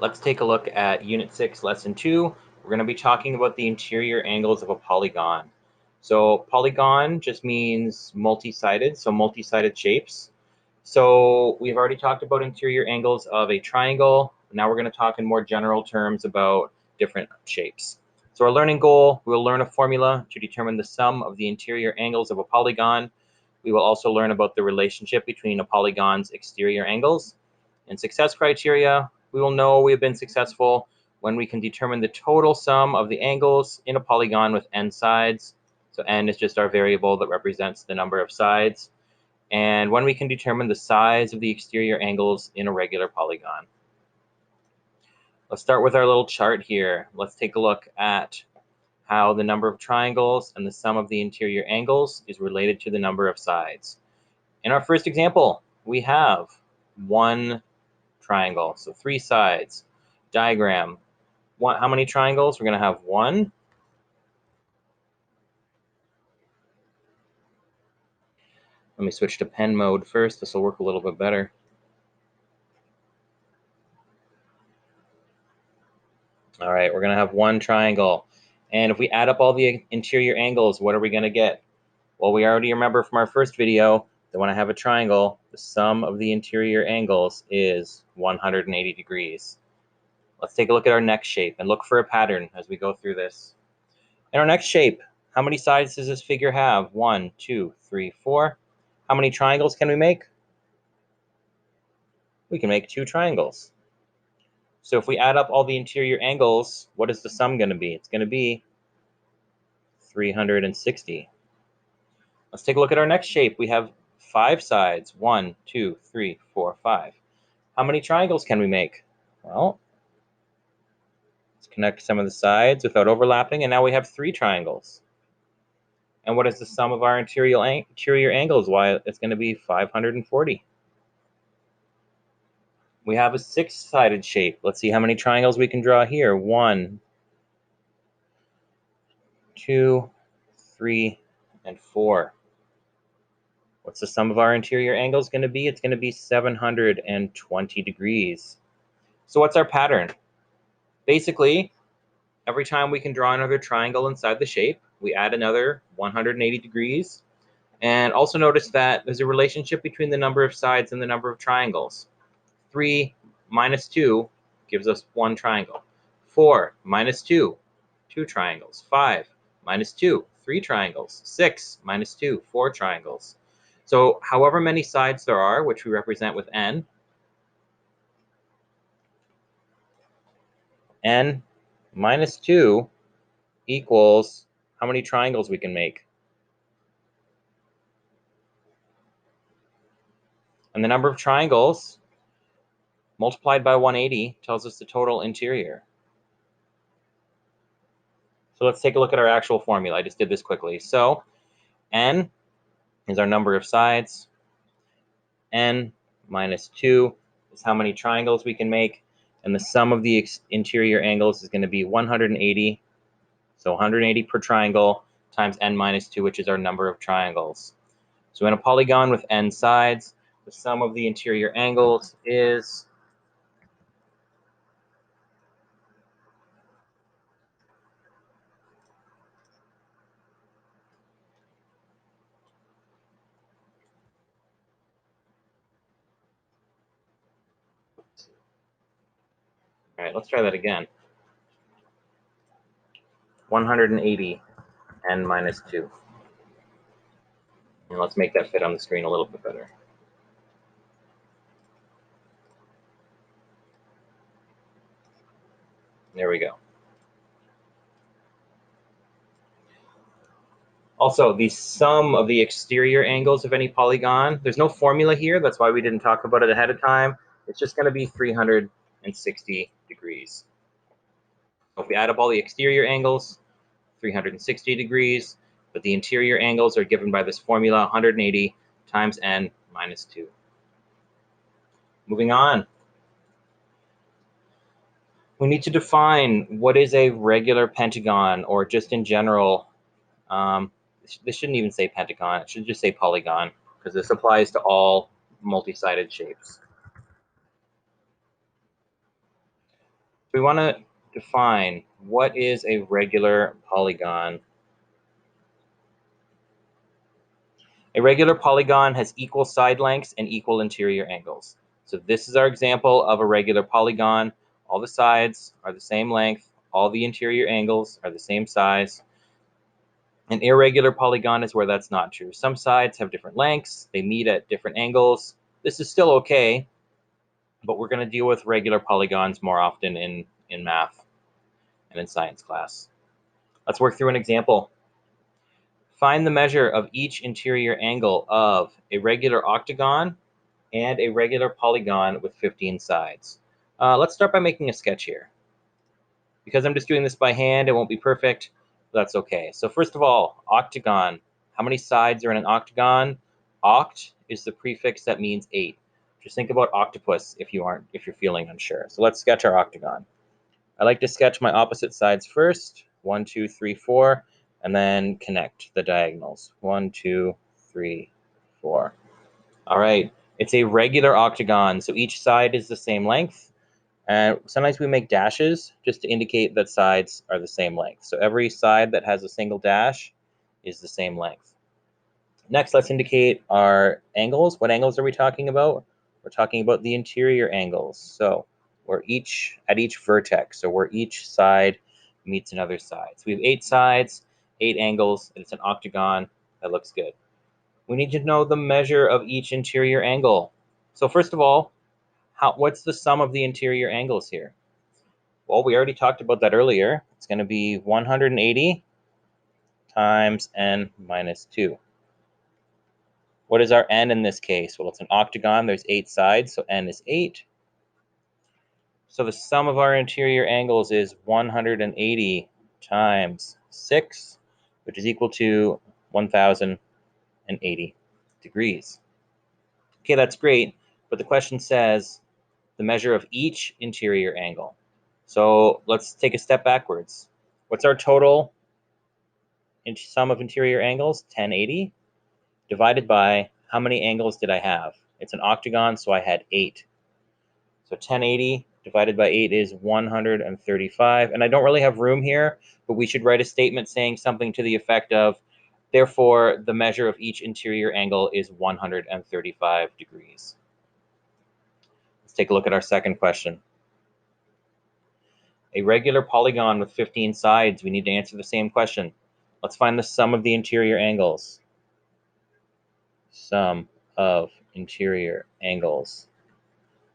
Let's take a look at Unit 6, Lesson 2. We're going to be talking about the interior angles of a polygon. So polygon just means multi-sided, so multi-sided shapes. So we've already talked about interior angles of a triangle. Now we're going to talk in more general terms about different shapes. So our learning goal, we'll learn a formula to determine the sum of the interior angles of a polygon. We will also learn about the relationship between a polygon's exterior angles. And success criteria, we will know we have been successful when we can determine the total sum of the angles in a polygon with n sides. So n is just our variable that represents the number of sides. And when we can determine the size of the exterior angles in a regular polygon. Let's start with our little chart here. Let's take a look at how the number of triangles and the sum of the interior angles is related to the number of sides. In our first example, we have one triangle, so 3 sides. Diagram, how many triangles? We're going to have 1. Let me switch to pen mode first. This will work a little bit better. All right, we're going to have 1 triangle. And if we add up all the interior angles, what are we going to get? Well, we already remember from our first video that when I have a triangle, the sum of the interior angles is 180 degrees. Let's take a look at our next shape and look for a pattern as we go through this. In our next shape, how many sides does this figure have? 1, 2, 3, 4. How many triangles can we make? We can make 2 triangles. So if we add up all the interior angles, what is the sum going to be? It's going to be 360. Let's take a look at our next shape. We have 5 sides. 1, 2, 3, 4, 5. How many triangles can we make? Well, let's connect some of the sides without overlapping, and now we have 3 triangles. And what is the sum of our interior angles? Why, it's going to be 540. We have a 6-sided shape. Let's see how many triangles we can draw here. 1, 2, 3, and 4. What's the sum of our interior angles going to be? It's going to be 720 degrees. So what's our pattern? Basically, every time we can draw another triangle inside the shape, we add another 180 degrees. And also notice that there's a relationship between the number of sides and the number of triangles. 3 minus 2 gives us 1 triangle. 4 minus 2, 2 triangles. 5 minus 2, 3 triangles. 6 minus 2, 4 triangles. So however many sides there are, which we represent with n minus 2 equals how many triangles we can make. And the number of triangles multiplied by 180 tells us the total interior. So let's take a look at our actual formula. I just did this quickly. So n is our number of sides. N minus 2 is how many triangles we can make. And the sum of the interior angles is going to be 180. So 180 per triangle times n minus 2, which is our number of triangles. So in a polygon with n sides, the sum of the interior angles is all right, let's try that again. 180 n minus 2. And let's make that fit on the screen a little bit better. There we go. Also, the sum of the exterior angles of any polygon, there's no formula here. That's why we didn't talk about it ahead of time. It's just going to be 360 degrees. So if we add up all the exterior angles, 360 degrees, but the interior angles are given by this formula, 180 times n minus 2. Moving on. We need to define what is a regular pentagon, or just in general, this shouldn't even say pentagon, it should just say polygon, because this applies to all multi-sided shapes. We want to define what is a regular polygon. A regular polygon has equal side lengths and equal interior angles. So this is our example of a regular polygon. All the sides are the same length. All the interior angles are the same size. An irregular polygon is where that's not true. Some sides have different lengths. They meet at different angles. This is still okay, but we're going to deal with regular polygons more often in math and in science class. Let's work through an example. Find the measure of each interior angle of a regular octagon and a regular polygon with 15 sides. Let's start by making a sketch here. Because I'm just doing this by hand, it won't be perfect. That's okay. So first of all, octagon. How many sides are in an octagon? Oct is the prefix that means 8. Just think about octopus if you're feeling unsure. So let's sketch our octagon. I like to sketch my opposite sides first. 1, 2, 3, 4, and then connect the diagonals. 1, 2, 3, 4. All right. It's a regular octagon, so each side is the same length. And sometimes we make dashes just to indicate that sides are the same length. So every side that has a single dash is the same length. Next, let's indicate our angles. What angles are we talking about? We're talking about the interior angles. So we're at each vertex, so where each side meets another side. So we have 8 sides, 8 angles, and it's an octagon. That looks good. We need to know the measure of each interior angle. So first of all, what's the sum of the interior angles here? Well, we already talked about that earlier. It's going to be 180 times n minus 2. What is our n in this case? Well, it's an octagon. There's 8 sides, so n is 8. So the sum of our interior angles is 180 times 6, which is equal to 1,080 degrees. Okay, that's great, but the question says the measure of each interior angle. So let's take a step backwards. What's our total sum of interior angles? 1080 divided by how many angles did I have? It's an octagon, so I had 8. So 1080 divided by 8 is 135. And I don't really have room here, but we should write a statement saying something to the effect of, therefore, the measure of each interior angle is 135 degrees. Let's take a look at our second question. A regular polygon with 15 sides. We need to answer the same question. Let's find the sum of the interior angles. Sum of interior angles.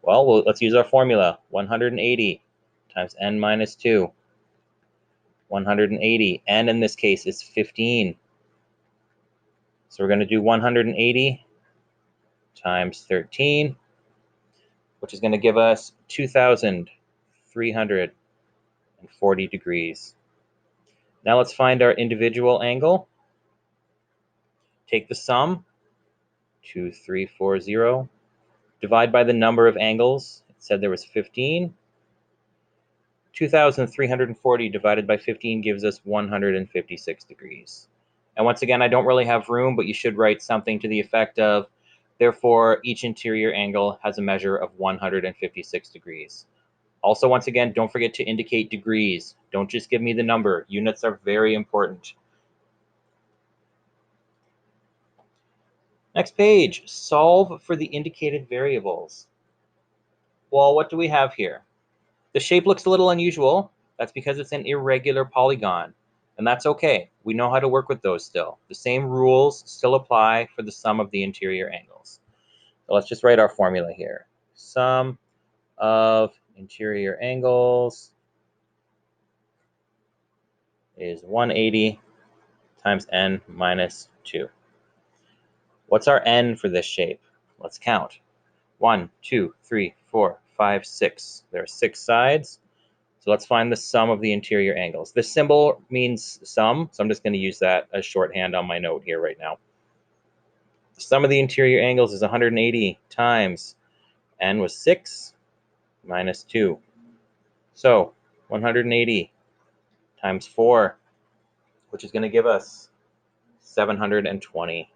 Well, let's use our formula. 180 times n minus 2. 180. N in this case is 15. So we're going to do 180 times 13, which is going to give us 2,340 degrees. Now let's find our individual angle. Take the sum, 2,340, divide by the number of angles. It said there was 15. 2,340 divided by 15 gives us 156 degrees. And once again, I don't really have room, but you should write something to the effect of, therefore, each interior angle has a measure of 156 degrees. Also, once again, don't forget to indicate degrees. Don't just give me the number. Units are very important. Next page, solve for the indicated variables. Well, what do we have here? The shape looks a little unusual. That's because it's an irregular polygon, and that's okay. We know how to work with those still. The same rules still apply for the sum of the interior angles. So let's just write our formula here. Sum of interior angles is 180 times n minus 2. What's our n for this shape? Let's count. 1, 2, 3, 4, 5, 6. There are 6 sides. So let's find the sum of the interior angles. This symbol means sum, so I'm just going to use that as shorthand on my note here right now. The sum of the interior angles is 180 times n was 6 minus 2. So 180 times 4, which is going to give us 720.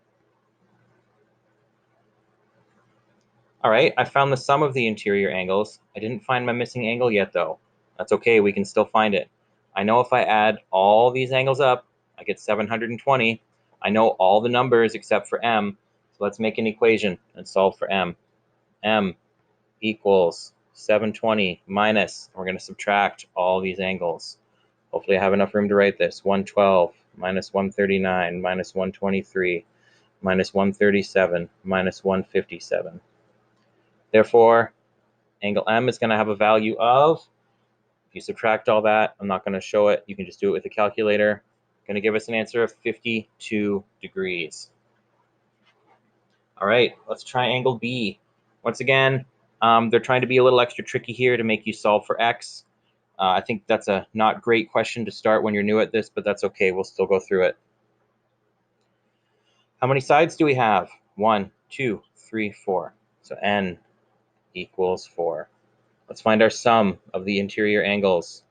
All right, I found the sum of the interior angles. I didn't find my missing angle yet, though. That's okay, we can still find it. I know if I add all these angles up, I get 720. I know all the numbers except for m, so let's make an equation and solve for m. M equals 720 minus, we're going to subtract all these angles. Hopefully I have enough room to write this. 112 minus 139 minus 123 minus 137 minus 157. Therefore, angle M is going to have a value of, if you subtract all that, I'm not going to show it, you can just do it with a calculator, going to give us an answer of 52 degrees. All right, let's try angle B. Once again, they're trying to be a little extra tricky here to make you solve for x. I think that's a not great question to start when you're new at this, but that's okay, we'll still go through it. How many sides do we have? 1, 2, 3, 4. So n equals 4. Let's find our sum of the interior angles.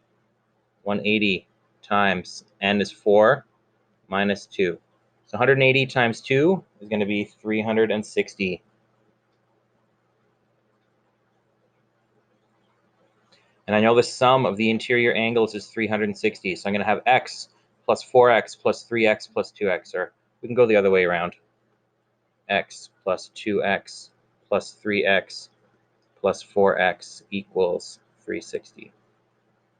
180 times n is 4 minus 2. So 180 times 2 is going to be 360. And I know the sum of the interior angles is 360. So I'm going to have x plus 4x plus 3x plus 2x, or we can go the other way around. X plus 2x plus 3x plus 4x equals 360.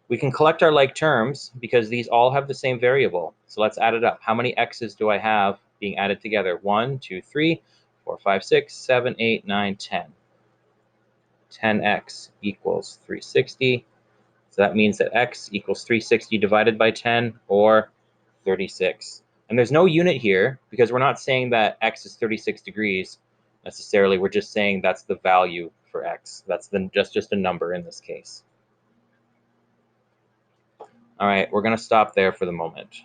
We can collect our like terms because these all have the same variable. So let's add it up. How many x's do I have being added together? 1, 2, 3, 4, 5, 6, 7, 8, 9, 10. 10x equals 360. So that means that x equals 360 divided by 10, or 36. And there's no unit here because we're not saying that x is 36 degrees necessarily. We're just saying that's the value for x. That's just a number in this case. All right, we're going to stop there for the moment.